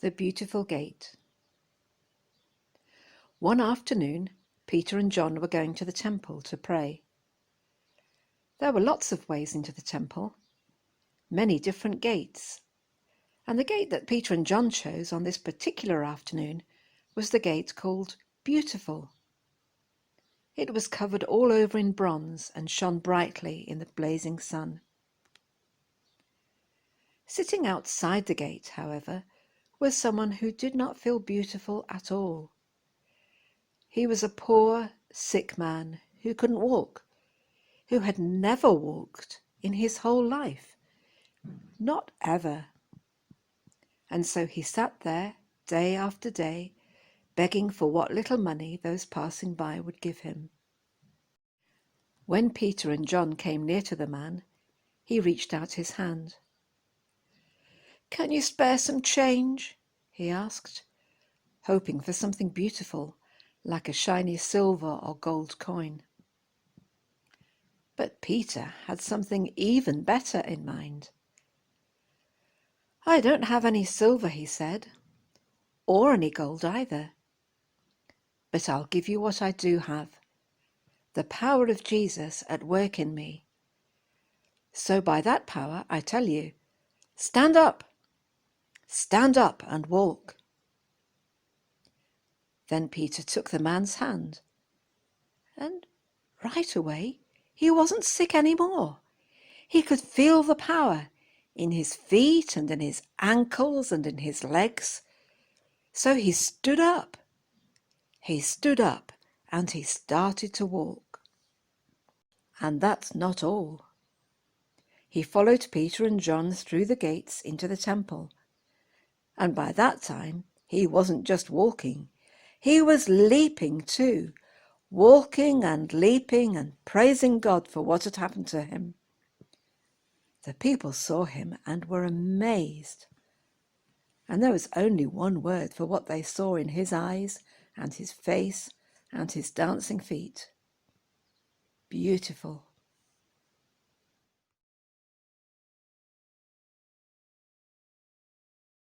The Beautiful Gate. One afternoon, Peter and John were going to the temple to pray. There were lots of ways into the temple, many different gates, and the gate that Peter and John chose on this particular afternoon was the gate called Beautiful. It was covered all over in bronze and shone brightly in the blazing sun. Sitting outside the gate, however, was someone who did not feel beautiful at all. He was a poor, sick man who couldn't walk, who had never walked in his whole life, not ever. And so he sat there day after day, begging for what little money those passing by would give him. When Peter and John came near to the man, he reached out his hand. "Can you spare some change?" he asked, hoping for something beautiful, like a shiny silver or gold coin. But Peter had something even better in mind. "I don't have any silver," he said, "or any gold either. But I'll give you what I do have, the power of Jesus at work in me. So by that power, I tell you, stand up and walk." Then Peter took the man's hand, and right away he wasn't sick anymore. He could feel the power in his feet and in his ankles and in his legs. So he stood up. He stood up and he started to walk. And that's not all. He followed Peter and John through the gates into the temple. And by that time, he wasn't just walking. He was leaping too, walking and leaping and praising God for what had happened to him. The people saw him and were amazed. And there was only one word for what they saw in his eyes and his face and his dancing feet: beautiful.